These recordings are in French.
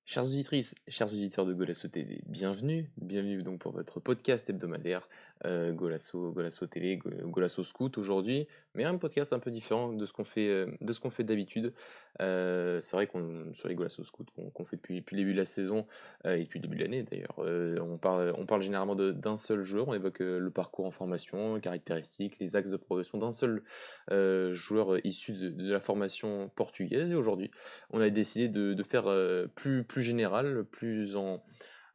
Chères auditrices, chers auditeurs de Golasso TV, bienvenue donc pour votre podcast hebdomadaire Golasso TV, Golasso Scout aujourd'hui, mais un podcast un peu différent de ce qu'on fait d'habitude. C'est vrai qu'on sur les Golasso Scout qu'on fait depuis le début de la saison et depuis le début de l'année d'ailleurs, on parle généralement d'un seul joueur, on évoque le parcours en formation, les caractéristiques, les axes de progression d'un seul joueur issu de la formation portugaise. Et aujourd'hui, on a décidé de faire plus général, plus en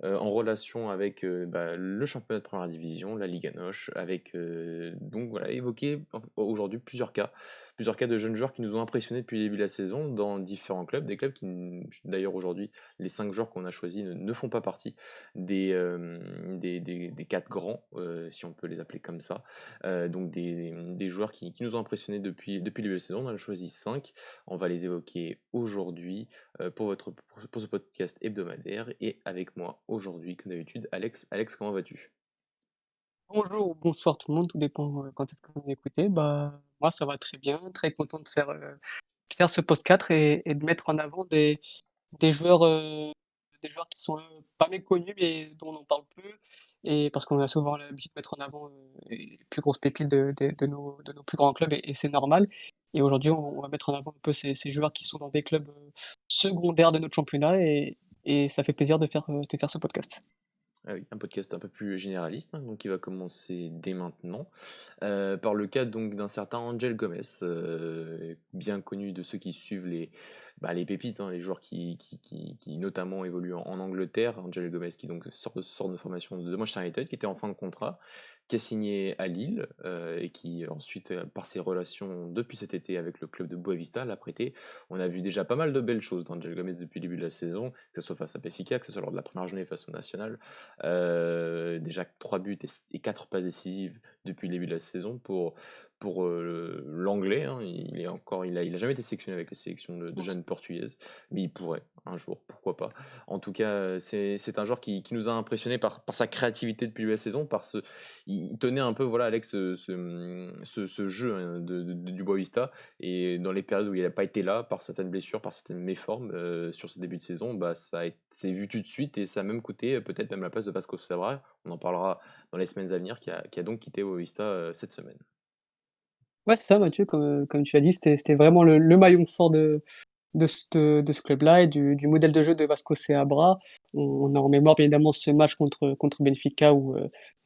relation avec le championnat de première division, la Liga NOS, avec donc voilà, évoquer aujourd'hui plusieurs cas de jeunes joueurs qui nous ont impressionnés depuis le début de la saison dans différents clubs, des clubs d'ailleurs aujourd'hui, les 5 joueurs qu'on a choisis ne font pas partie des 4 grands, si on peut les appeler comme ça. Donc des joueurs qui nous ont impressionnés depuis le début de la saison, on en a choisi 5. On va les évoquer aujourd'hui pour ce podcast hebdomadaire. Et avec moi aujourd'hui, comme d'habitude, Alex. Alex, comment vas-tu? Bonjour ou bonsoir tout le monde, tout dépend, quand est-ce que vous m'écoutez. Bah, moi ça va très bien, très content de faire ce podcast et de mettre en avant des joueurs, des joueurs qui sont, pas méconnus mais dont on en parle peu et parce qu'on a souvent l'habitude de mettre en avant, les plus grosses pépites de nos plus grands clubs et c'est normal et aujourd'hui on va mettre en avant un peu ces joueurs qui sont dans des clubs, secondaires de notre championnat et ça fait plaisir de faire ce podcast. Ah oui, un podcast un peu plus généraliste, hein, donc qui va commencer dès maintenant, par le cas donc d'un certain Angel Gomes, bien connu de ceux qui suivent les pépites, hein, les joueurs qui notamment évoluent en Angleterre. Angel Gomes qui donc sort de formation de Manchester United, qui était en fin de contrat, qui a signé à Lille, et qui ensuite, par ses relations depuis cet été avec le club de Boavista, l'a prêté. On a vu déjà pas mal de belles choses d'Angel Gomes depuis le début de la saison, que ce soit face à Benfica, que ce soit lors de la première journée face au National. Déjà 3 buts et 4 passes décisives depuis le début de la saison pour l'anglais, hein. Il a jamais été sélectionné avec les sélections de jeunes portugaises, mais il pourrait un jour, pourquoi pas. En tout cas, c'est un joueur qui nous a impressionné par sa créativité depuis la saison, il tenait un peu, voilà, Alex, ce jeu, hein, du Boavista. Et dans les périodes où il n'a pas été là, par certaines blessures, par certaines méformes sur ce début de saison, bah, c'est vu tout de suite et ça a même coûté peut-être même la place de Vasco Sabra. On en parlera dans les semaines à venir, qui a donc quitté Boavista cette semaine. Ouais, c'est ça Mathieu, comme tu l'as dit, c'était vraiment le maillon fort de ce club-là et du modèle de jeu de Vasco Seabra. On a en mémoire bien évidemment ce match contre Benfica où,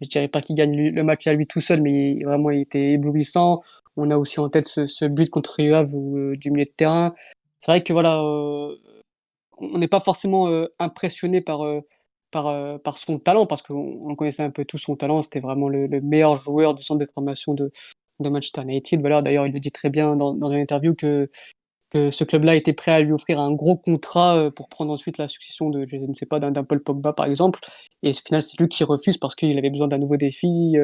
je dirais pas qu'il gagne le match à lui tout seul, mais vraiment il était éblouissant. On a aussi en tête ce but contre Rio Ave du milieu de terrain. C'est vrai que voilà, on n'est pas forcément, impressionné par son talent parce qu'on connaissait un peu tous son talent. C'était vraiment le meilleur joueur du centre de formation de Manchester United. Voilà, d'ailleurs, il le dit très bien dans une interview que ce club-là était prêt à lui offrir un gros contrat, pour prendre ensuite la succession de, je ne sais pas, d'un Paul Pogba, par exemple. Et au final, c'est lui qui refuse parce qu'il avait besoin d'un nouveau défi,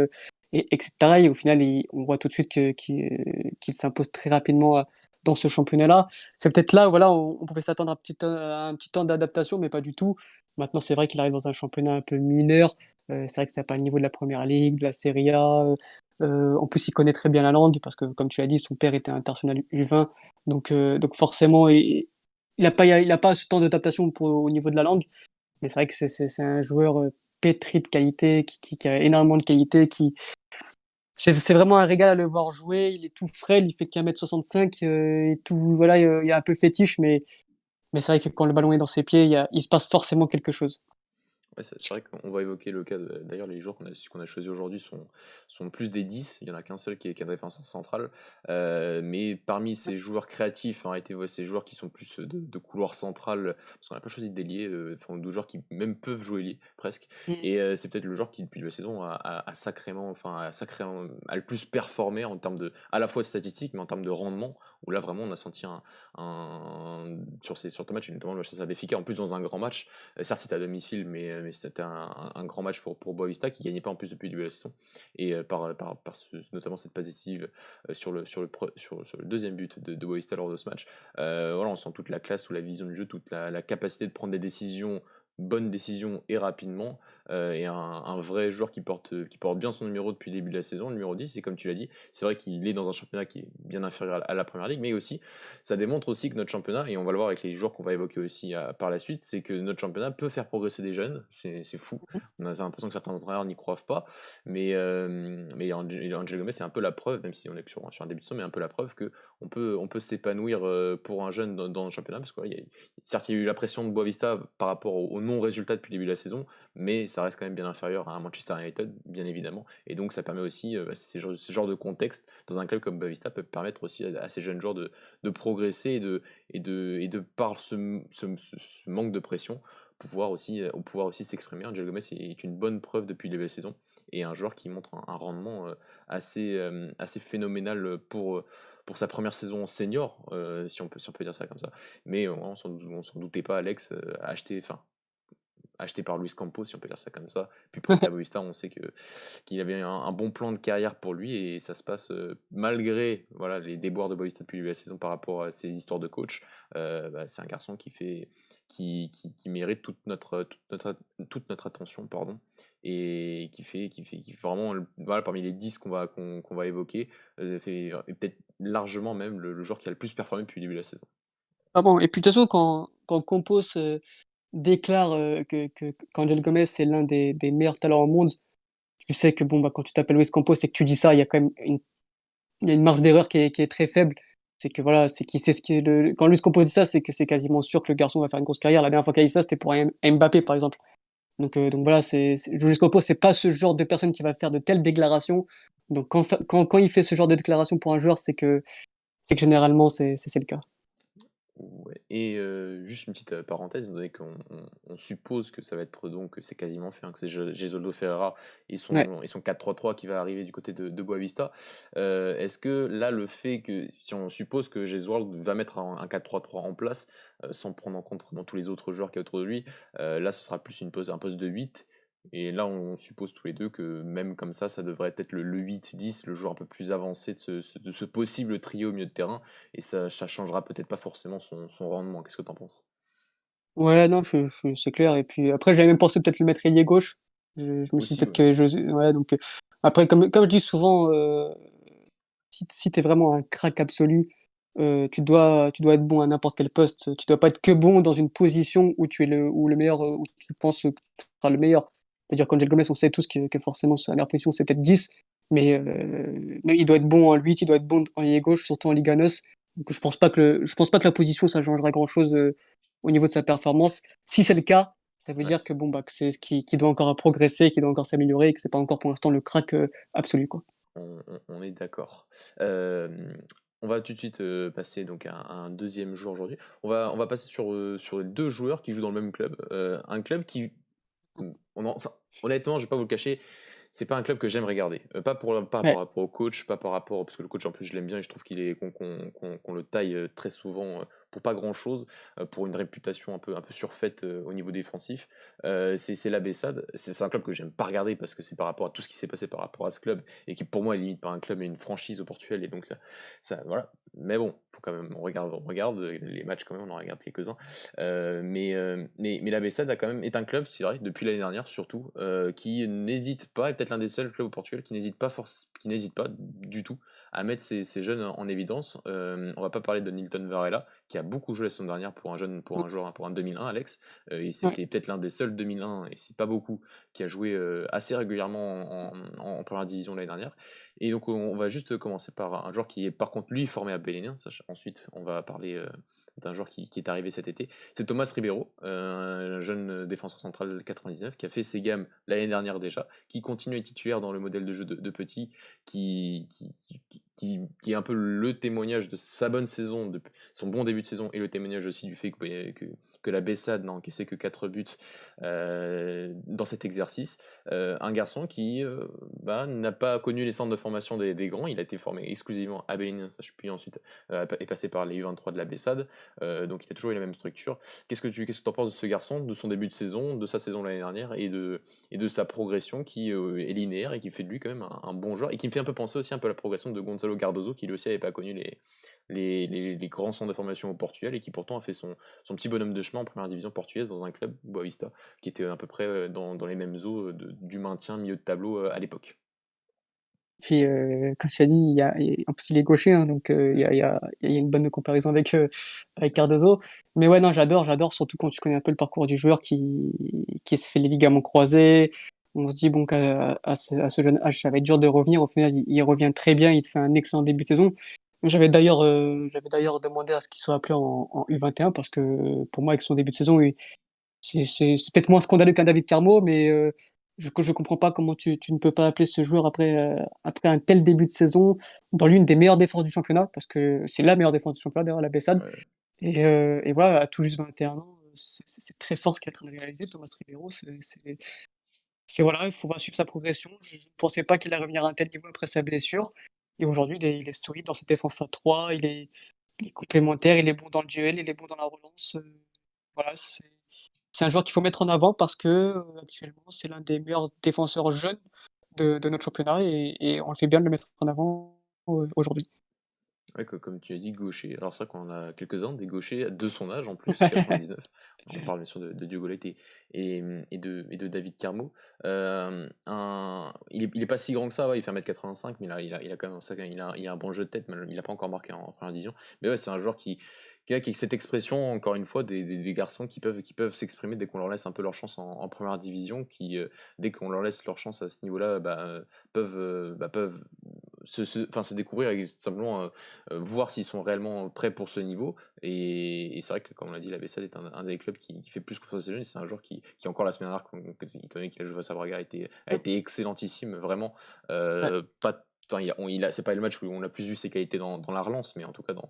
etc. Et au final, on voit tout de suite qu'il s'impose très rapidement dans ce championnat-là. C'est peut-être là, voilà, on pouvait s'attendre à un petit temps d'adaptation, mais pas du tout. Maintenant, c'est vrai qu'il arrive dans un championnat un peu mineur. C'est vrai que c'est pas le niveau de la Première Ligue, de la Serie A. En plus, il connaît très bien la langue parce que, comme tu as dit, son père était international U20. Donc forcément, il a pas ce temps d'adaptation au niveau de la langue, mais c'est vrai que c'est un joueur pétri de qualité, qui a énormément de qualité, c'est vraiment un régal à le voir jouer. Il est tout frêle, il fait qu'1,65 m et tout, voilà, il est un peu fétiche, mais c'est vrai que quand le ballon est dans ses pieds, il se passe forcément quelque chose. Ouais, c'est vrai qu'on va évoquer le cas d'ailleurs, les joueurs qu'on a choisis aujourd'hui sont plus des 10. Il y en a qu'un seul qui est un défenseur central. Mais parmi ces joueurs créatifs, en réalité, ouais, ces joueurs qui sont plus de couloir central, parce qu'on n'a pas choisi d'ailier, enfin, de joueurs qui même peuvent jouer ailier, presque. Mmh. Et c'est peut-être le joueur qui, depuis la saison, a le plus performé en termes à la fois de statistiques, mais en termes de rendement, où là, vraiment, on a senti sur ton match, et notamment le match à Benfica, en plus dans un grand match. Certes, c'était à domicile, mais c'était un grand match pour Boavista qui gagnait pas en plus depuis le début de la saison. Et notamment cette passe décisive sur le deuxième but de Boavista lors de ce match. Voilà, on sent toute la classe ou la vision du jeu, toute la capacité de prendre des décisions, bonnes décisions et rapidement. et un vrai joueur qui porte bien son numéro depuis le début de la saison, le numéro 10. Et comme tu l'as dit, c'est vrai qu'il est dans un championnat qui est bien inférieur à la première ligue, mais aussi, ça démontre aussi que notre championnat, et on va le voir avec les joueurs qu'on va évoquer aussi par la suite, c'est que notre championnat peut faire progresser des jeunes. C'est fou. On a l'impression que certains entraîneurs n'y croient pas, mais Angel Gomez, c'est un peu la preuve, même si on est sur un début de saison, mais un peu la preuve que on peut s'épanouir pour un jeune dans le championnat, parce que voilà, certes, il y a eu la pression de Boavista par rapport au non-résultat depuis le début de la saison, mais ça reste quand même bien inférieur à un Manchester United, bien évidemment. Et donc, ça permet aussi, ce genre de contexte, dans un club comme Boavista, peut permettre aussi à ces jeunes joueurs de progresser et de par ce manque de pression, pouvoir aussi s'exprimer. Angel Gomez est une bonne preuve depuis le début de la saison et un joueur qui montre un rendement assez phénoménal pour sa première saison senior, si on peut dire ça comme ça. Mais on s'en doutait pas, Alex, acheté par Luis Campos, si on peut dire ça comme ça, puis prêté à Boavista, on sait qu'il avait un bon plan de carrière pour lui et ça se passe malgré voilà, les déboires de Boavista depuis le début de la saison par rapport à ses histoires de coach. C'est un garçon qui mérite toute notre attention, pardon, et qui fait vraiment, voilà, parmi les 10 qu'on va évoquer, et peut-être largement même le joueur qui a le plus performé depuis le début de la saison. Ah bon, et puis de toute façon, quand Campos déclare qu'Angel Gomez c'est l'un des meilleurs talents au monde, tu sais que bon, bah, quand tu t'appelles Luis Campos et que tu dis ça, il y a une marge d'erreur qui est très faible. C'est que voilà, c'est qu'il sait ce qui est quand Luis Campos dit ça, c'est que c'est quasiment sûr que le garçon va faire une grosse carrière. La dernière fois qu'il a dit ça, c'était pour un Mbappé, par exemple. Donc voilà, Luis Campos, c'est pas ce genre de personne qui va faire de telles déclarations. Donc quand il fait ce genre de déclaration pour un joueur, c'est que généralement, c'est le cas. Ouais. Et juste une petite parenthèse, étant donné qu'on suppose que ça va être donc, que c'est quasiment fait, hein, que c'est Gesualdo Ferreira Ouais. et son 4-3-3 qui va arriver du côté de Boavista. Est-ce que là, le fait que, si on suppose que Gesualdo va mettre un 4-3-3 en place, sans prendre en compte dans tous les autres joueurs qui y a autour de lui, là, ce sera plus un poste de 8. Et là, on suppose tous les deux que même comme ça devrait être le 8-10, le joueur un peu plus avancé de ce possible trio au milieu de terrain et ça changera peut-être pas forcément son rendement. Qu'est-ce que tu en penses? Ouais, non, c'est clair. Et puis après, j'avais même pensé peut-être le mettre ailier gauche. Je me suis dit Aussi, peut-être ouais. que ouais, donc après, comme je dis souvent, si t'es vraiment un crack absolu, tu dois être bon à n'importe quel poste. Tu dois pas être que bon dans une position où le meilleur, où tu penses que tu seras le meilleur. C'est-à-dire qu'Angel Gomez, on sait tous que forcément sa meilleure position c'est peut-être 10, mais il doit être bon en 8, il doit être bon en ailier gauche, surtout en Liga NOS. Donc je pense pas que la position ça changera grand-chose au niveau de sa performance. Si c'est le cas, ça veut Ouais, dire que bon bah que c'est qu'il doit encore progresser, qu'il doit encore s'améliorer, et que c'est pas encore pour l'instant le crack absolu quoi. on est d'accord. On va tout de suite passer donc à un deuxième joueur aujourd'hui. On va passer sur les deux joueurs qui jouent dans le même club. Un club qui, honnêtement, je vais pas vous le cacher, c'est pas un club que j'aime regarder. Pas par Ouais. rapport au coach, pas par rapport, parce que le coach en plus je l'aime bien et je trouve qu'on le taille très souvent pour pas grand chose, pour une réputation un peu surfaite au niveau défensif. C'est la Bessade. C'est un club que j'aime pas regarder parce que c'est par rapport à tout ce qui s'est passé par rapport à ce club et qui pour moi est limite pas un club mais une franchise au Portugal et donc ça voilà. Mais bon, faut quand même on regarde les matchs quand même, on en regarde quelques-uns. Mais la Bessade est un club, c'est vrai, depuis l'année dernière surtout, qui n'hésite pas, est peut-être l'un des seuls clubs au Portugal qui n'hésite pas du tout à mettre ces jeunes en évidence. On va pas parler de Nilton Varela, qui a beaucoup joué la saison dernière pour un joueur, pour un 2001, Alex, et Ouais. c'était peut-être l'un des seuls 2001, et c'est pas beaucoup, qui a joué assez régulièrement en première division l'année dernière. Et donc on va juste commencer par un joueur qui est par contre lui formé à Belenien. Ensuite, on va parler d'un joueur qui est arrivé cet été. C'est Thomas Ribeiro, un jeune défenseur central 99 qui a fait ses gammes l'année dernière déjà, qui continue à être titulaire dans le modèle de jeu de Petit, qui est un peu le témoignage de sa bonne saison, de son bon début de saison, et le témoignage aussi du fait que la Bessade n'a encaissé que 4 buts dans cet exercice. Un garçon qui n'a pas connu les centres de formation des grands, il a été formé exclusivement à Belenenses, puis ensuite est passé par les U23 de la Bessade, donc il a toujours eu la même structure. Qu'est-ce que tu en penses de ce garçon, de son début de saison, de sa saison l'année dernière et de sa progression qui est linéaire et qui fait de lui quand même un bon joueur et qui me fait un peu penser aussi un peu à la progression de Gonzalo Cardozo qui lui aussi n'avait pas connu les grands centres de formation au Portugal et qui pourtant a fait son petit bonhomme de chemin en première division portugaise dans un club, Boavista, qui était à peu près dans les mêmes eaux du maintien milieu de tableau à l'époque. Puis, comme tu as dit, en plus il est gaucher, hein, donc il y a une bonne comparaison avec Cardozo. Mais ouais, non, j'adore, surtout quand tu connais un peu le parcours du joueur qui se fait les ligaments croisés. On se dit, bon, qu'à ce jeune âge, ça va être dur de revenir. Au final, il revient très bien, il te fait un excellent début de saison. J'avais d'ailleurs demandé à ce qu'il soit appelé en U21 parce que pour moi, avec son début de saison, c'est peut-être moins scandaleux qu'un David Carmo, mais je comprends pas comment tu ne peux pas appeler ce joueur après un tel début de saison dans l'une des meilleures défenses du championnat, parce que c'est la meilleure défense du championnat d'ailleurs, la Bessade. Ouais. Et voilà, à tout juste 21 ans, c'est très fort ce qu'il est en train de réaliser, Thomas Ribeiro. Voilà, il faudra suivre sa progression. Je ne pensais pas qu'il allait revenir à un tel niveau après sa blessure. Et aujourd'hui, il est solide dans cette défense à 3, il est complémentaire, il est bon dans le duel, il est bon dans la relance. Voilà, c'est un joueur qu'il faut mettre en avant parce que, actuellement, c'est l'un des meilleurs défenseurs jeunes de notre championnat et on le fait bien de le mettre en avant, aujourd'hui. Ouais, comme tu as dit, gaucher. Alors c'est vrai qu'on en a quelques-uns, des gauchers de son âge en plus, 99. On parle bien sûr de Diogo Leite et de David Carmo. Il est pas si grand que ça, ouais, il fait 1,85 m, mais il a quand même il a un bon jeu de tête, mais il a pas encore marqué en première division. Mais ouais, c'est un joueur qui a cette expression, encore une fois, des garçons qui peuvent s'exprimer dès qu'on leur laisse un peu leur chance en première division, dès qu'on leur laisse leur chance à ce niveau-là, peuvent enfin, se découvrir et simplement voir s'ils sont réellement prêts pour ce niveau. Et c'est vrai que, comme on l'a dit, la Bessade est un des clubs qui fait plus confiance à ses jeunes. Et c'est un joueur qui encore la semaine dernière, étant donné qu'il a joué face à Braga, a été excellentissime, vraiment. Ouais. Pas, enfin, c'est pas le match où on a plus vu ses qualités dans la relance, mais en tout cas dans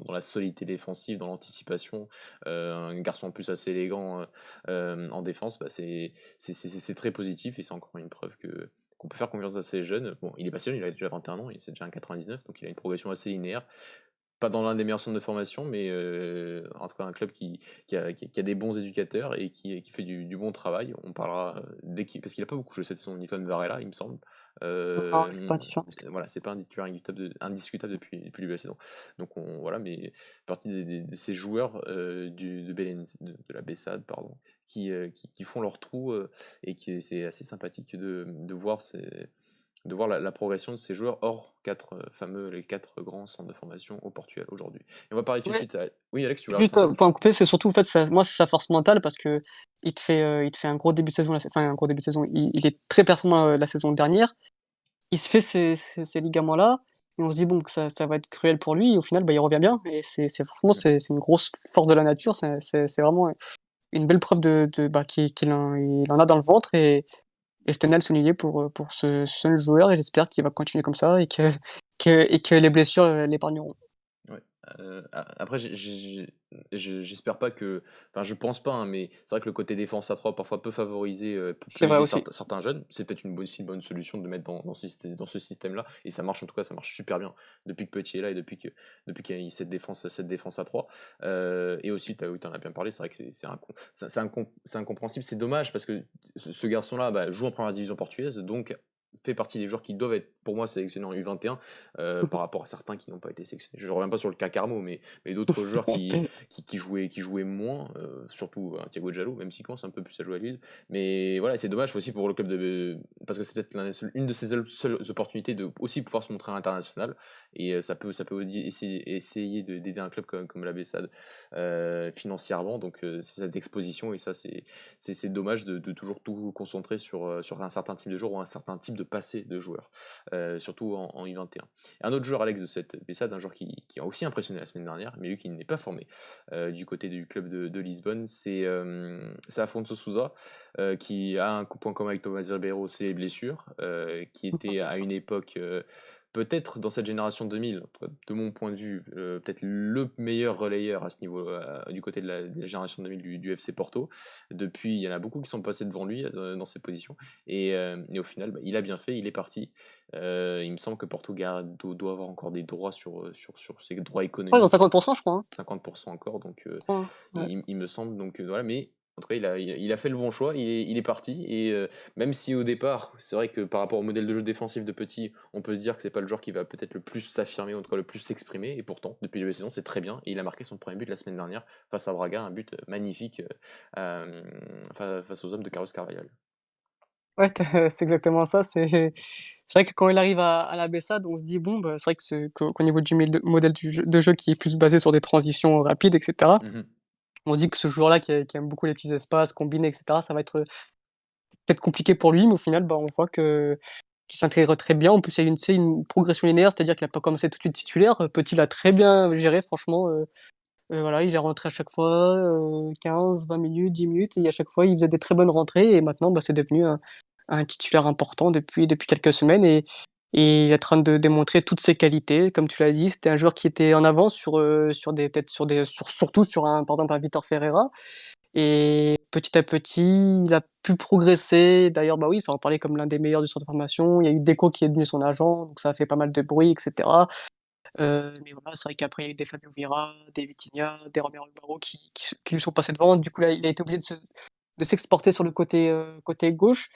la solidité défensive, dans l'anticipation. Un garçon en plus assez élégant en défense, c'est très positif et c'est encore une preuve qu'on peut faire confiance à ces jeunes. Bon, il est passionné, il a déjà 21 ans, c'est déjà un 99, donc il a une progression assez linéaire. Pas dans l'un des meilleurs centres de formation, mais en tout cas un club qui a des bons éducateurs et qui fait du bon travail. On parlera parce qu'il a pas beaucoup joué cette saison, Nilton Varela, il me semble. Non, c'est pas un Euh, titulaire. voilà, c'est pas un titulaire indiscutable depuis le début de la saison. Donc voilà, mais partie de ces joueurs de la Bessade, pardon, qui font leur trou et c'est assez sympathique de voir la progression de ces joueurs hors les quatre grands centres de formation au Portugal aujourd'hui. Et on va parler tout de Ouais, suite Oui, Alex, tu voulais juste, rajouter un truc? pour en couper, c'est surtout, en fait, moi, c'est sa force mentale parce qu'il te fait un gros début de saison, enfin, un gros début de saison, il est très performant, la saison dernière. Il se fait ces ligaments-là et on se dit: «Bon, que ça va être cruel pour lui» et au final, bah, il revient bien et c'est franchement, Ouais. c'est une grosse force de la nature. C'est vraiment une belle preuve qu'il en a dans le ventre et je tenais à le souligner pour ce seul joueur et j'espère qu'il va continuer comme ça et que les blessures, l'épargneront. Ouais, après j'espère pas enfin je pense pas, hein, mais c'est vrai que le côté défense à 3 parfois peut favoriser, peut C'est vrai aider aussi. certains jeunes. C'est peut-être aussi une bonne solution de le mettre dans ce système-là et ça marche en tout cas, ça marche super bien depuis que Petit est là et depuis qu'il y a cette défense à 3. Et aussi oui, tu en as bien parlé, c'est vrai que c'est incompréhensible, c'est dommage parce que ce garçon-là, joue en première division portugaise, donc fait partie des joueurs qui doivent être, pour moi, sélectionnés en U21. Par rapport à certains qui n'ont pas été sélectionnés. Je ne reviens pas sur le cas Carmo, mais d'autres joueurs qui jouaient moins, surtout Thiago Diallo, même s'il commence un peu plus à jouer à Lille. Mais voilà, c'est dommage aussi pour le club parce que c'est peut-être une de ses seules opportunités de aussi pouvoir se montrer à l'international. Et ça peut essayer d'aider un club comme la Bessade financièrement. Donc c'est cette exposition et ça, c'est dommage de toujours tout concentrer sur un certain type de joueur ou un certain type de passé de joueur, surtout en U21. Un autre joueur, Alex, de cette BSAD, un joueur qui a aussi impressionné la semaine dernière, mais lui qui n'est pas formé du côté du club de Lisbonne, c'est Afonso Sousa, qui a un point commun avec Thomas Ribeiro, c'est les blessures, qui était à une époque, peut-être dans cette génération 2000, en tout cas, de mon point de vue, peut-être le meilleur relayeur à ce niveau, du côté de la génération 2000 du FC Porto. Depuis, il y en a beaucoup qui sont passés devant lui dans ces positions. Et au final, il a bien fait, il est parti. Il me semble que Portugal doit avoir encore des droits sur ses droits Ouais, dans économiques, 50 je crois, hein, 50% encore, donc je crois, hein. Ouais. il me semble. Donc voilà, mais En tout cas, il a fait le bon choix, il est parti. Et même si au départ, c'est vrai que par rapport au modèle de jeu défensif de Petit, on peut se dire que c'est pas le joueur qui va peut-être le plus s'affirmer, en tout cas le plus s'exprimer. Et pourtant, depuis le début de la saison, c'est très bien. Et il a marqué son premier but la semaine dernière face à Braga, un but magnifique face aux hommes de Carlos Carvalhal. Ouais, c'est exactement ça. C'est vrai que quand il arrive à la Bessade, on se dit: «Bon, bah, c'est vrai que qu'au niveau du modèle du jeu qui est plus basé sur des transitions rapides et cetera», Mhm. on se dit que ce joueur-là qui aime beaucoup les petits espaces, combiner et cetera, ça va être, peut-être compliqué pour lui, mais au final, bah, on voit qu'il s'intègre très bien. En plus, il y a une, tu sais, une progression linéaire, c'est-à-dire qu'il a pas commencé tout de suite titulaire. Petit l'a très bien géré franchement, voilà, il est rentré à chaque fois, 15-20 minutes, 10 minutes et à chaque fois, il faisait des très bonnes rentrées et maintenant, bah, c'est devenu un titulaire important depuis quelques semaines et il est en train de démontrer toutes ses qualités. Comme tu l'as dit, c'était un joueur qui était en avance sur des peut-être surtout sur un par exemple un Vitor Ferreira et petit à petit, il a pu progresser. D'ailleurs, bah, oui, ça en parlait comme l'un des meilleurs du centre de formation. Il y a eu Deco qui est devenu son agent, donc ça a fait pas mal de bruit et cetera. Mais voilà, c'est vrai qu'après il y a eu des Fabio Vieira, des Vitinha, des Romero Barro qui lui sont passés devant. Du coup, là, il a été obligé de s'exporter sur le côté gauche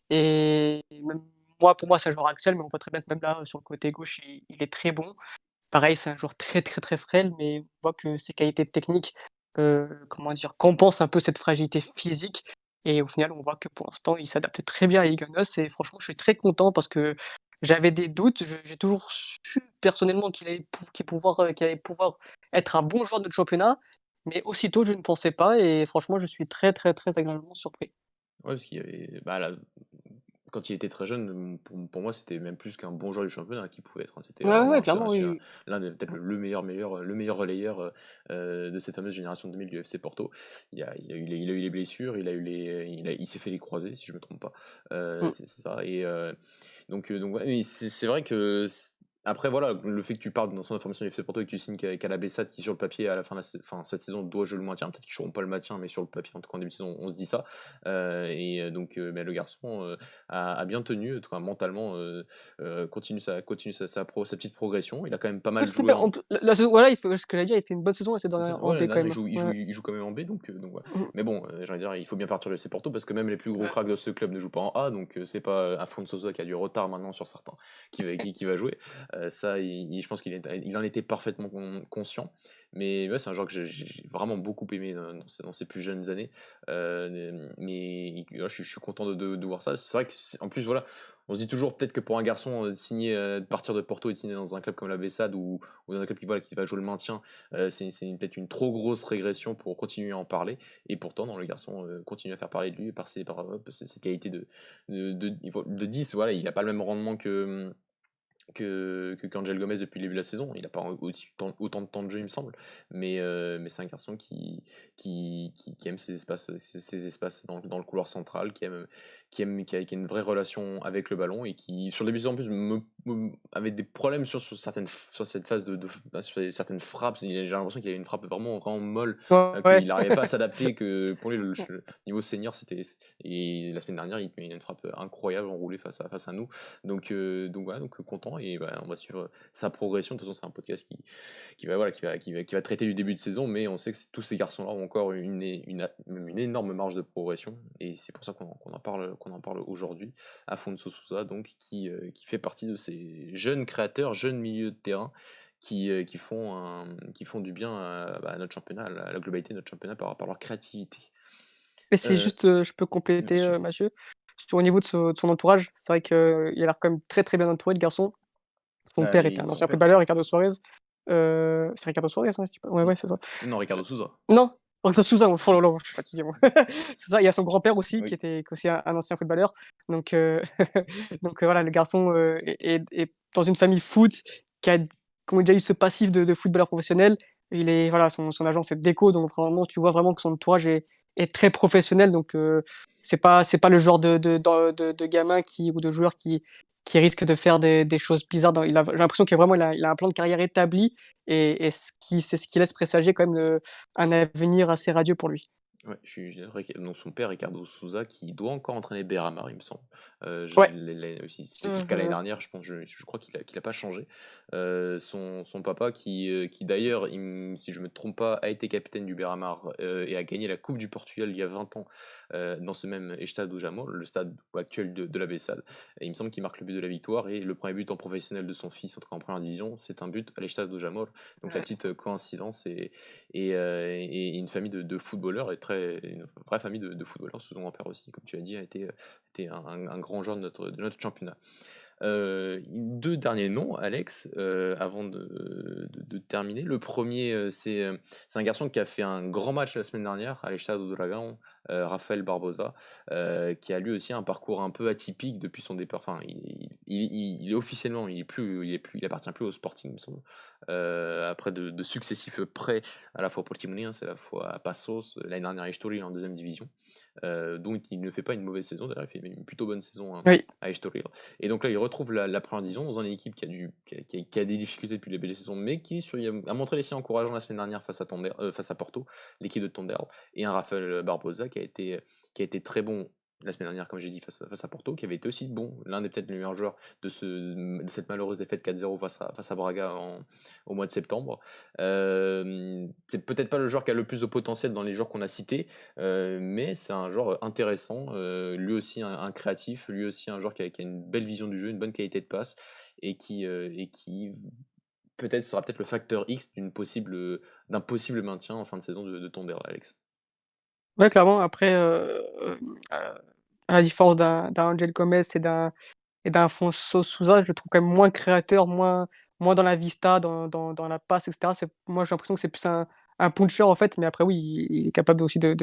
et même moi, pour moi, c'est un joueur axial, mais on voit très bien que même là, sur le côté gauche, il est très bon. Pareil, c'est un joueur très, très, très frêle, mais on voit que ses qualités techniques, comment dire, compensent un peu cette fragilité physique et au final, on voit que pour l'instant, il s'adapte très bien à Ligue 1 et franchement, je suis très content parce que j'avais des doutes. J'ai toujours su personnellement qu'il allait pouvoir être un bon joueur de notre championnat, mais aussitôt, je ne pensais pas et franchement, je suis très, très, très agréablement surpris. Ouais, parce qu'il y avait, bah, quand il était très jeune, pour moi, c'était même plus qu'un bon joueur du championnat qui pouvait être, hein. C'était Ouais, ouais, vraiment ouais, clairement, oui, oui. l'un des peut-être le meilleur relayeur de cette fameuse génération 2000 du FC Porto. Il a eu les blessures, il s'est fait les croisés, si je me trompe pas. Mmh. C'est ça. Et donc ouais, mais c'est vrai que après voilà, le fait que tu partes dans son information du FC Porto et que tu signes qu'à la Bessade qui sur le papier à la fin de cette saison doit jouer le maintien, peut-être qu'ils joueront pas le maintien, mais sur le papier en tout cas en début de saison on se dit ça. Donc mais le garçon a bien tenu, en tout cas mentalement, continue sa petite progression. Il a quand même pas Ouais, mal c'était joué bien. en. La saison voilà, il fait ce que j'allais dire, il fait une bonne saison cette C'est ça, dernière en ouais, B l'année quand dernière, il même. joue, il Ouais, joue, ouais. il joue quand même en B, donc voilà. Mmh. Mais bon, j'ai envie de dire, il faut bien partir le FC Porto parce que même les plus gros cracks de ce club ne jouent pas en A, donc c'est pas Afonso Sousa qui a du retard maintenant sur certains qui va jouer. Ça, je pense qu'il en était parfaitement conscient. Mais ouais, c'est un joueur que j'ai vraiment beaucoup aimé dans ses plus jeunes années. Mais je suis content de voir ça. C'est vrai que, en plus, voilà, on se dit toujours peut-être que pour un garçon, de partir de Porto et de signer dans un club comme la Bessade ou dans un club qui va jouer le maintien, peut-être une trop grosse régression pour continuer à en parler. Et pourtant, non, le garçon continue à faire parler de lui par ses qualités de 10. Voilà, il n'a pas le même rendement que qu'Angel Gomez depuis le début de la saison. Il n'a pas autant de temps de jeu, il me semble. Mais c'est un garçon qui aime ses espaces dans le couloir central, qui a une vraie relation avec le ballon et qui, sur le début de saison, en plus, avait des problèmes sur cette phase sur certaines frappes. J'ai l'impression qu'il avait une frappe vraiment, vraiment molle, Ouais, qu'il n'arrivait pas à s'adapter, que pour lui, le niveau senior, c'était. Et la semaine dernière, il met une frappe incroyable enroulée face à nous. Donc voilà, donc content et bah, on va suivre sa progression. De toute façon, c'est un podcast qui va, voilà, qui va traiter du début de saison, mais on sait que tous ces garçons-là ont encore même une énorme marge de progression et c'est pour ça qu'on en parle aujourd'hui. Afonso Sousa, donc, qui fait partie de ces jeunes créateurs, jeunes milieux de terrain qui font du bien à notre championnat, à la globalité de notre championnat par leur créativité. et c'est Euh, juste, je peux Bien compléter, sûr. Mathieu, au niveau de son entourage. C'est vrai qu'il a l'air quand même très, très bien entouré, le garçon. Son Ah, père était et un son ancien père. footballeur, Ricardo Suarez. C'est Ricardo Suarez, hein, je dis pas ouais, N- ouais, c'est ça. Non, Ricardo Souza. Non, Ricardo Souza, oh là là, je suis fatigué moi. C'est ça, il y a son grand-père aussi Oui. qui est aussi un ancien footballeur. Donc donc voilà, le garçon, est dans une famille foot qui a qui ont déjà eu ce passif de footballeur professionnel. Il est voilà, son agent c'est Deco, donc vraiment tu vois vraiment que son entourage est très professionnel. Donc c'est pas le genre de gamin ou de joueur qui risque de faire des choses bizarres j'ai l'impression qu'il vraiment il a un plan de carrière établi et c'est ce qui laisse présager quand même un avenir assez radieux pour lui. Ouais, je suis d'accord donc son père Ricardo Souza qui doit encore entraîner Beira-Mar, il me semble. Je Ouais. l'ai aussi, c'était le cas l'année Mmh. dernière, je pense, je crois qu'il a pas changé. Son papa qui d'ailleurs, si je me trompe pas, a été capitaine du Beira-Mar, et a gagné la coupe du Portugal il y a 20 ans, dans ce même Estado do Jamor, le stade actuel de la Bessade. Et il me semble qu'il marque le but de la victoire et le premier but en professionnel de son fils, en tout cas en première division, c'est un but à l'Estado do Jamor. Donc la Ouais. petite coïncidence et une famille de footballeurs, une vraie famille de footballeurs. Son grand-père aussi, comme tu as dit, été un grand joueur de notre championnat. 2 derniers noms, Alex, avant de terminer. Le premier, c'est un garçon qui a fait un grand match la semaine dernière à l'Estado do Dragão, Rafael Barbosa, qui a lui aussi un parcours un peu atypique depuis son départ. Enfin, il est officiellement, il appartient plus au Sporting, il me semble. Après de successifs prêts à la fois au Portimonense, à la fois à Passos, l'année dernière à Estoril en deuxième division. Donc il ne fait pas une mauvaise saison, d'ailleurs il fait même une plutôt bonne saison, hein, Oui. à Estoril. Et donc là, il retrouve la première division dans une équipe qui a des difficultés depuis le début de la saison, mais a montré les signes encourageants la semaine dernière face à Porto, l'équipe de Tondela, et un Rafael Barbosa qui a été très bon la semaine dernière, comme j'ai dit, face à Porto, qui avait été aussi bon, l'un des peut-être les meilleurs joueurs de cette malheureuse défaite 4-0 face à Braga au mois de septembre. C'est peut-être pas le joueur qui a le plus de potentiel dans les joueurs qu'on a cités, mais c'est un joueur intéressant, lui aussi un créatif, lui aussi un joueur qui a une belle vision du jeu, une bonne qualité de passe et qui peut-être sera peut-être le facteur X d'un possible maintien en fin de saison de Tondela, Alex. Ouais, clairement. Après, à la différence d'un Angel Gomez et d'un Afonso Sousa, je le trouve quand même moins créateur, moins dans la vista, dans la passe et cetera. Moi, j'ai l'impression que c'est plus un puncher, en fait, mais après oui, il est capable aussi de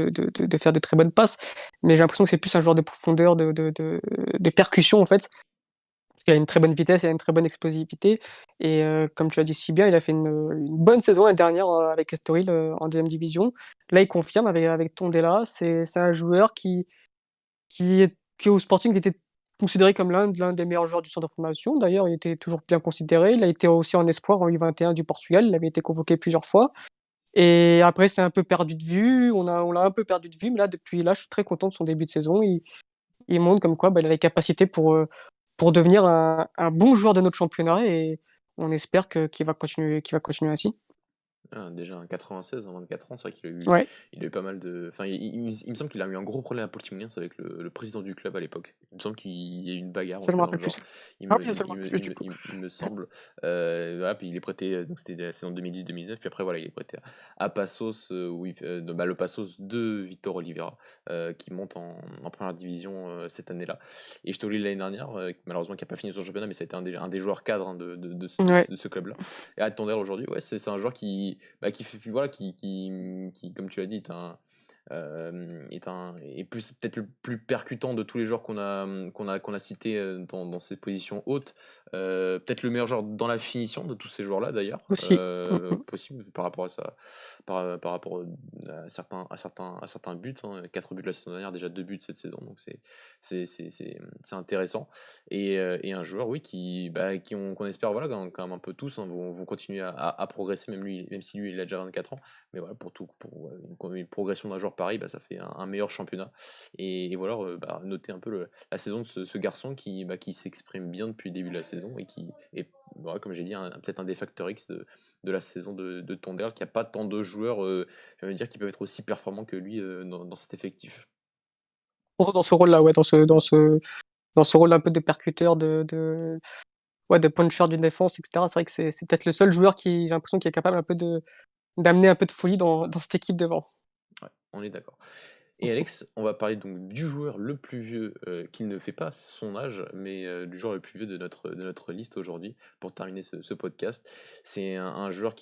faire de très bonnes passes, mais j'ai l'impression que c'est plus un joueur de profondeur, de percussion, en fait. Il a une très bonne vitesse, il a une très bonne explosivité et comme tu as dit si bien, il a fait une bonne saison l'année dernière, avec Estoril, en 2e division. Là, il confirme avec Tondela. C'est un joueur qui au Sporting était considéré comme l'un des meilleurs joueurs du centre de formation. D'ailleurs, il était toujours bien considéré. Il a été aussi en espoir en U21 du Portugal. Il avait été convoqué plusieurs fois et après c'est un peu perdu de vue. On l'a un peu perdu de vue, mais là, depuis là, je suis très content de son début de saison. Il montre comme quoi, bah, il a les capacités pour devenir un bon joueur de notre championnat et on espère qu'il va continuer ainsi. Ah, déjà un 96 en 24 ans, c'est vrai Ouais, il a eu pas mal de. Enfin, il me semble qu'il a eu un gros problème à Portimonense avec le président du club à l'époque. Il me semble qu'il y a eu une bagarre, en ça tout je me cas dans le rappelle plus. genre. Il Ah me, oui, il, ça me, je me il rappelle me, plus il du me, coup. il me- il me semble. Voilà, puis il est prêté, donc c'était la saison 2010-2019, puis après, voilà, il est prêté à Passos, le Passos de Victor Oliveira, qui monte en première division cette année-là. Et je te lis l'année dernière, malheureusement, qui n'a pas fini son championnat, mais ça a été un des joueurs cadres, hein, Ouais, de ce club-là. Et à Tondela aujourd'hui, ouais, c'est un joueur qui fait, voilà, qui, comme tu l'as dit, est plus peut-être le plus percutant de tous les joueurs qu'on a cités dans ces positions hautes. Peut-être le meilleur joueur dans la finition de tous ces joueurs-là d'ailleurs, aussi. Mmh. possible par rapport à ça, par rapport à certains buts. 4 buts la saison dernière, déjà 2 buts cette saison, donc c'est intéressant. Et un joueur, oui, qu'on espère, voilà, quand même un peu tous, hein, vont continuer à progresser, même si lui, il a déjà 24 ans. Mais voilà, pour une progression d'un joueur pareil, bah, ça fait un meilleur championnat. Et voilà, noter un peu la saison de ce garçon qui s'exprime bien depuis le début de la saison et qui est, voilà, comme j'ai dit, peut-être un des facteurs X de la saison de Tondela, qui a pas tant de joueurs, je veux dire, qui peuvent être aussi performants que lui dans cet effectif. Dans ce rôle-là, ouais, dans ce rôle un peu de percuteur, ouais, de puncher d'une défense et cetera. C'est vrai que c'est peut-être le seul joueur qui j'ai l'impression qui est capable un peu d'amener un peu de folie dans cette équipe devant. Ouais, on est d'accord. Et Alex, on va parler donc du joueur le plus vieux, qui ne fait pas son âge, mais du joueur le plus vieux de notre liste aujourd'hui, pour terminer ce podcast. C'est un joueur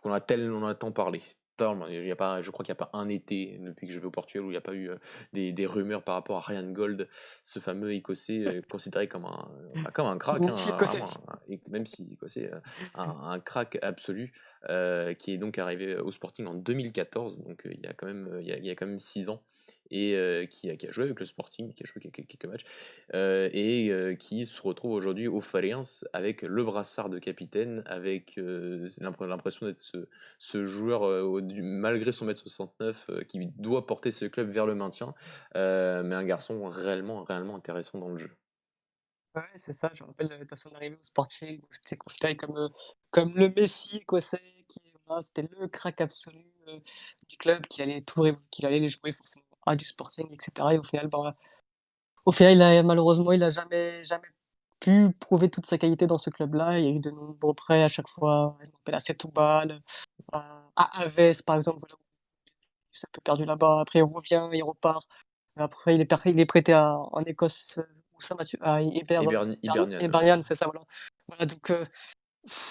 on en a tant parlé. Tellement, je crois qu'il n'y a pas un été depuis que je vais au Portugal où il n'y a pas eu des rumeurs par rapport à Ryan Gold, ce fameux Écossais considéré comme un crack, Mmh, hein, écossais. vraiment, même si Écossais, un crack absolu, qui est donc arrivé au Sporting en 2014, donc il y a quand même 6 ans. et qui a joué avec le Sporting, qui a joué quelques matchs, qui se retrouve aujourd'hui au Farense avec le brassard de capitaine, avec l'impression d'être ce joueur, malgré son mètre 69, qui doit porter ce club vers le maintien, mais un garçon réellement, réellement intéressant dans le jeu. Ouais, c'est ça, je me rappelle, de son arrivée au Sporting où c'était considéré comme le messie écossais qui voilà, c'était le crack absolu, du club qui allait les jouer forcément à du Sporting et cetera et au final, bah, il a jamais pu prouver toute sa qualité dans ce club-là. Il y a eu de nombreux prêts à chaque fois, je me rappelle à Setúbal, à Aves par exemple, voilà, il s'est un peu perdu là-bas. Après il revient, il repart. Après il est prêté en Écosse, où ça Mathieu? À Hibernian, ouais. Hibernian, c'est ça, voilà. Voilà donc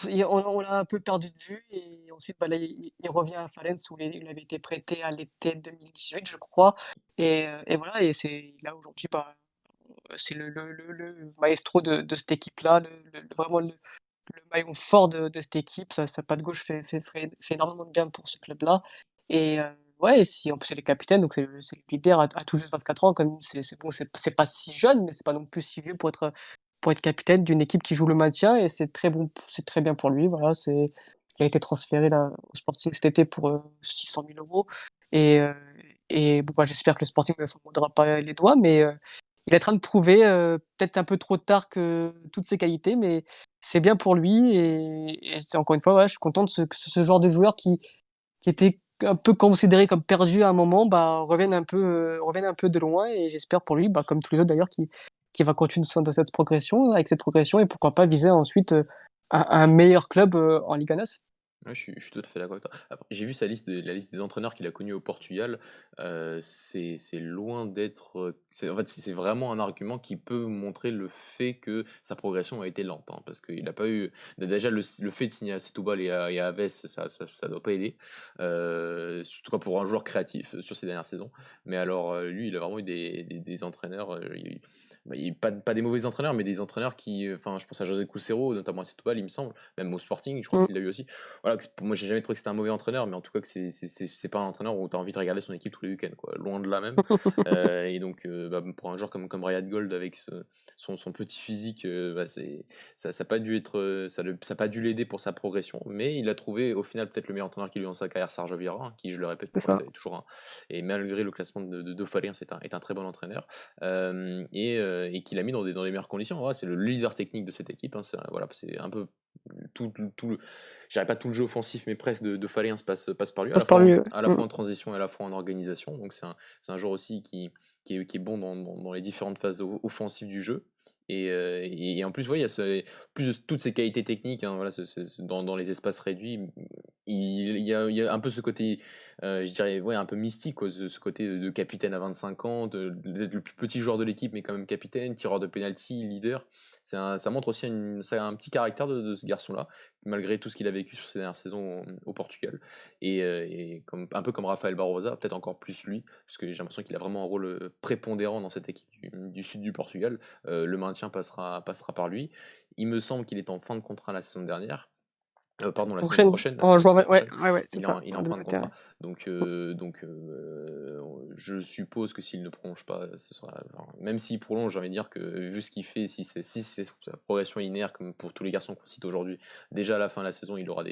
et on l'a un peu perdu de vue et ensuite, bah, là, il revient à Falaise où il avait été prêté à l'été 2018, je crois et voilà et c'est là aujourd'hui, bah, c'est le maestro de cette équipe-là, vraiment le maillon fort de cette équipe. Sa patte gauche fait énormément de bien pour ce club-là et ouais et si en plus il est capitaine, donc c'est le leader à tout juste 24 ans quand même. C'est bon, c'est pas si jeune, mais c'est pas non plus si vieux pour être capitaine d'une équipe qui joue le maintien et c'est très bien pour lui, voilà, il a été transféré là au Sporting cet été pour, 600 000 € et heu bon, bah, j'espère que le Sporting ne s'en mordra pas les doigts, mais il est en train de prouver, peut-être un peu trop tard que toutes ses qualités, mais c'est bien pour lui et c'est encore une fois, ouais, je suis content que ce genre de joueur qui était un peu considéré comme perdu à un moment, bah, revienne un peu de loin et j'espère pour lui, bah, comme tous les autres d'ailleurs, qu'il va continuer dans cette progression avec cette progression et pourquoi pas viser ensuite, un meilleur club, en Liga NOS. Ouais, je suis tout à fait d'accord avec toi. Après, j'ai vu la liste des entraîneurs qu'il a connus au Portugal. C'est loin d'être. En fait, c'est vraiment un argument qui peut montrer le fait que sa progression a été lente, hein, parce qu'il n'a pas eu. Déjà, le fait de signer à Setúbal et à Aves, ça doit pas aider. Surtout pour un joueur créatif sur ces dernières saisons. Mais alors, lui, il a vraiment eu des entraîneurs. Pas des mauvais entraîneurs, mais des entraîneurs qui. Enfin, je pense à José Couceiro, notamment à Setúbal, il me semble. Même au Sporting, je crois Mmh. qu'il l'a eu aussi. Voilà, pour moi, j'ai jamais trouvé que c'était un mauvais entraîneur, mais en tout cas que c'est pas un entraîneur où tu as envie de regarder son équipe tous les week-ends, quoi. Loin de là même. Et donc, bah, pour un joueur comme Ryan Gold avec son petit physique, bah, ça a pas dû être, ça a pas dû l'aider pour sa progression. Mais il a trouvé au final peut-être le meilleur entraîneur qu'il a eu dans sa carrière, Sergio Vieira, hein, qui, je le répète, C'est pour moi ça. est toujours un. Et malgré le classement de Fabien, est un très bon entraîneur. Et qu'il a mis dans les meilleures conditions. Voilà, c'est le leader technique de cette équipe, hein, voilà, c'est un peu tout le, je dirais pas tout le jeu offensif, mais presque de Fallien passe par lui, Passe par lui, ouais. à la Mmh. fois en transition et à la fois en organisation. Donc c'est un joueur aussi qui est bon dans les différentes phases offensives du jeu. Et en plus, ouais, il y a plus de toutes ces qualités techniques, hein, voilà, dans les espaces réduits, il y a un peu ce côté, je dirais, ouais, un peu mystique, quoi, ce côté de capitaine à 25 ans, d'être le plus petit joueur de l'équipe, mais quand même capitaine, tireur de penalty, leader. Ça montre aussi un petit caractère de ce garçon-là, malgré tout ce qu'il a vécu sur ces dernières saisons au Portugal. Et un peu comme Rafael Barrosa, peut-être encore plus lui, parce que j'ai l'impression qu'il a vraiment un rôle prépondérant dans cette équipe du sud du Portugal. Le maintien passera par lui. Il me semble qu'il est en fin de contrat la saison dernière. Pardon, la saison Prochaine, prochaine, en la juin, saison ouais, prochaine. ouais, ouais, c'est Il est ça, en, il est en en fin début de d'intérêt. contrat. Donc, je suppose que s'il ne prolonge pas, ce sera. Enfin, même s'il prolonge, j'ai envie de dire que vu ce qu'il fait, si c'est sa progression linéaire, comme pour tous les garçons qu'on cite aujourd'hui, déjà à la fin de la saison, il aura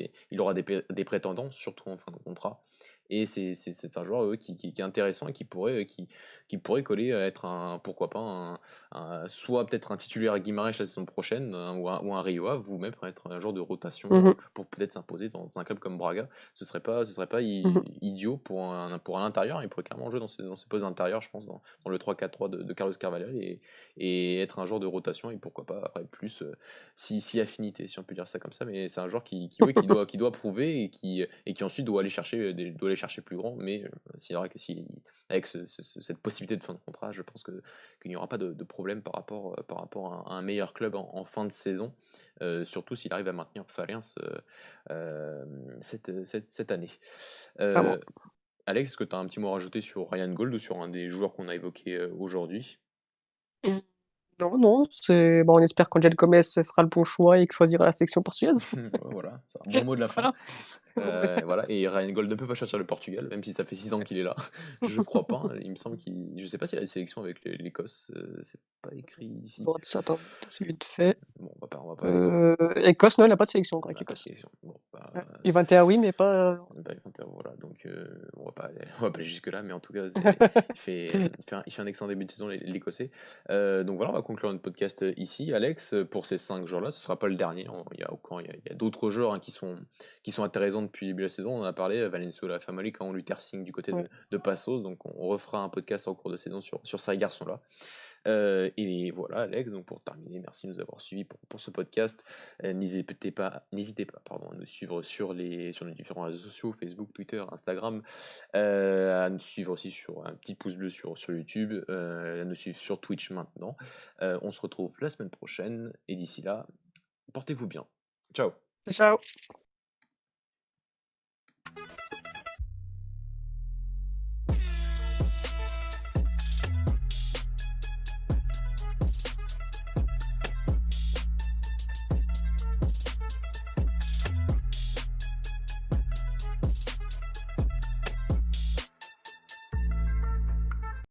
des prétendants, surtout en fin de contrat. Et c'est un joueur qui est intéressant et qui pourrait coller à être pourquoi pas, soit peut-être un titulaire à Guimarães la saison prochaine, ou un Rio Ave, ou même être un genre de rotation, Mmh mh. pour peut-être s'imposer dans un club comme Braga. Ce serait pas Mmh. idiot pour un intérieur. Il pourrait clairement jouer dans ces postes d'intérieur, je pense, dans le 3-4-3 de Carlos Carvalhal, et être un joueur de rotation, et pourquoi pas après plus, si affinité, si on peut dire ça comme ça. Mais c'est un joueur ouais, qui doit prouver, et qui ensuite doit aller chercher plus grand. Mais c'est vrai que avec cette possibilité de fin de contrat, je pense qu'il n'y aura pas de problème par rapport à un meilleur club en fin de saison, surtout s'il arrive à maintenir Farense cette année. Clairement. Euh, Alex, est-ce que tu as un petit mot à rajouter sur Ryan Gold ou sur un des joueurs qu'on a évoqué aujourd'hui? Mmh. Non, non, c'est bon, on espère qu'Angel Gomes fera le bon choix et que choisira la sélection portugaise. Voilà, c'est un bon mot de la fin. Voilà. Voilà, et Ryan Gold ne peut pas choisir le Portugal, même si ça fait 6 ans qu'il est là. Je crois pas, hein, il me semble qu'il je sais pas s'il a des sélections avec l'Écosse, c'est pas écrit ici. Droite, attends, c'est vite fait. Bon, on va pas aller Écosse, non, il a pas de sélection encore on avec n'a pas de l'Écosse. sélection. Bon, bah, Ouais. U21, oui, mais pas. bah, voilà, donc on va pas aller jusque-là, mais en tout cas, il fait un excellent début de saison, l'Écossais. Donc voilà, on va conclure notre podcast ici. Alex, pour ces 5 jours-là, ce sera pas le dernier. Il y a d'autres joueurs, hein, qui sont intéressants depuis le début de la saison. On en a parlé, Valenzuela, Famali, quand Luther Singh du côté Ouais. de Passos. Donc on refera un podcast en cours de saison sur ces garçons-là. Et voilà, Alex, donc pour terminer, merci de nous avoir suivis pour ce podcast. N'hésitez pas, pardon, à nous suivre sur nos différents réseaux sociaux, Facebook, Twitter, Instagram, à nous suivre aussi sur un petit pouce bleu sur YouTube, à nous suivre sur Twitch maintenant. On se retrouve la semaine prochaine, et d'ici là, portez-vous bien. Ciao. Ciao.